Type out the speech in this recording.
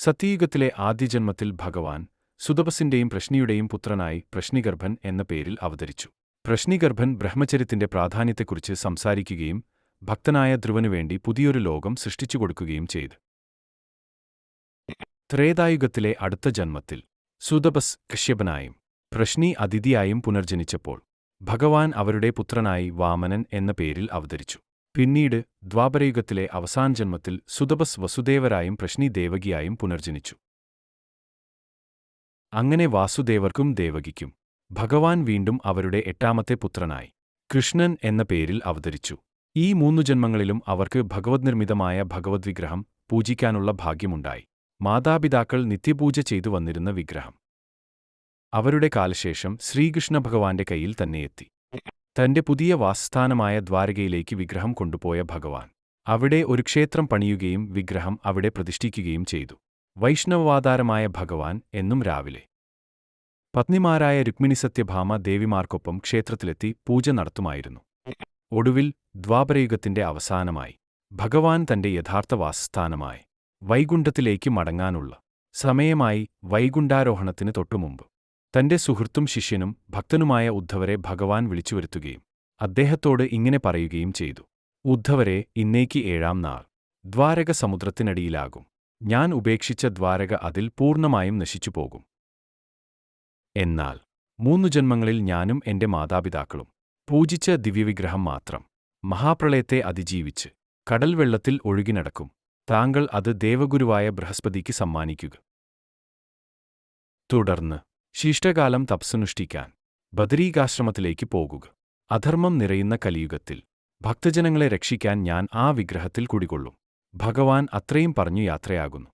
സത്യയുഗത്തിലെ ആദ്യജന്മത്തിൽ ഭഗവാൻ സുതപസിന്റെയും പ്രശ്നിയുടെയും പുത്രനായി പ്രശ്നിഗർഭൻ എന്ന പേരിൽ അവതരിച്ചു. പ്രശ്നിഗർഭൻ ബ്രഹ്മചര്യത്തിന്റെ പ്രാധാന്യത്തെക്കുറിച്ച് സംസാരിക്കുകയും ഭക്തനായ ധ്രുവനുവേണ്ടി പുതിയൊരു ലോകം സൃഷ്ടിച്ചുകൊടുക്കുകയും ചെയ്തു. ത്രേതായുഗത്തിലെ അടുത്ത ജന്മത്തിൽ സുതപസ് കശ്യപനായും പ്രശ്നി അതിഥിയായും പുനർജനിച്ചപ്പോൾ ഭഗവാൻ അവരുടെ പുത്രനായി വാമനൻ എന്ന പേരിൽ അവതരിച്ചു. പിന്നീട് ദ്വാപരയുഗത്തിലെ അവസാന ജന്മത്തിൽ സുതപസ് വസുദേവരായും പ്രശ്നി ദേവകിയായും പുനർജനിച്ചു. അങ്ങനെ വാസുദേവർക്കും ദേവകിക്കും ഭഗവാൻ വീണ്ടും അവരുടെ എട്ടാമത്തെ പുത്രനായി കൃഷ്ണൻ എന്ന പേരിൽ അവതരിച്ചു. ഈ 3 ജന്മങ്ങളിലും അവർക്ക് ഭഗവദ്നിർമ്മിതമായ ഭഗവത് വിഗ്രഹം പൂജിക്കാനുള്ള ഭാഗ്യമുണ്ടായി. മാതാപിതാക്കൾ നിത്യപൂജ ചെയ്തു വന്നിരുന്ന വിഗ്രഹം അവരുടെ കാലശേഷം ശ്രീകൃഷ്ണ ഭഗവാന്റെ കയ്യിൽ തന്നെയെത്തി. തന്റെ പുതിയ വാസസ്ഥാനമായ ദ്വാരകയിലേക്ക് വിഗ്രഹം കൊണ്ടുപോയ ഭഗവാൻ അവിടെ ഒരു ക്ഷേത്രം പണിയുകയും വിഗ്രഹം അവിടെ പ്രതിഷ്ഠിക്കുകയും ചെയ്തു. വൈഷ്ണവാവതാരമായ ഭഗവാൻ എന്നും രാവിലെ പത്നിമാരായ രുക്മിണിസത്യഭാമ ദേവിമാർക്കൊപ്പം ക്ഷേത്രത്തിലെത്തി പൂജ നടത്തുമായിരുന്നു. ഒടുവിൽ ദ്വാപരയുഗത്തിന്റെ അവസാനമായി ഭഗവാൻ തന്റെ യഥാർത്ഥ വാസസ്ഥാനമായി വൈകുണ്ഠത്തിലേക്ക് മടങ്ങാനുള്ള സമയമായി. വൈകുണ്ഠാരോഹണത്തിന് തൊട്ടുമുമ്പ് തന്റെ സുഹൃത്തും ശിഷ്യനും ഭക്തനുമായ ഉദ്ധവരെ ഭഗവാൻ വിളിച്ചുവരുത്തുകയും അദ്ദേഹത്തോട് ഇങ്ങനെ പറയുകയും ചെയ്തു: ഉദ്ധവരെ, ഇന്നേക്ക് 7-ാം നാൾ ദ്വാരക സമുദ്രത്തിനടിയിലാകും. ഞാൻ ഉപേക്ഷിച്ച ദ്വാരക അതിൽ പൂർണ്ണമായും നശിച്ചുപോകും. എന്നാൽ 3 ജന്മങ്ങളിൽ ഞാനും എന്റെ മാതാപിതാക്കളും പൂജിച്ച ദിവ്യവിഗ്രഹം മാത്രം മഹാപ്രളയത്തെ അതിജീവിച്ച് കടൽ വെള്ളത്തിൽ ഒഴുകിനടക്കും. താങ്കൾ അത് ദേവഗുരുവായ ബൃഹസ്പതിക്ക് സമ്മാനിക്കുക. തുടർന്ന് ശിഷ്ടകാലം തപസ്സനുഷ്ഠിക്കാൻ ബദരീകാശ്രമത്തിലേക്ക് പോകുക. അധർമ്മം നിറയുന്ന കലിയുഗത്തിൽ ഭക്തജനങ്ങളെ രക്ഷിക്കാൻ ഞാൻ ആ വിഗ്രഹത്തിൽ കുടികൊള്ളും. ഭഗവാൻ അത്രയും പറഞ്ഞു യാത്രയാകുന്നു.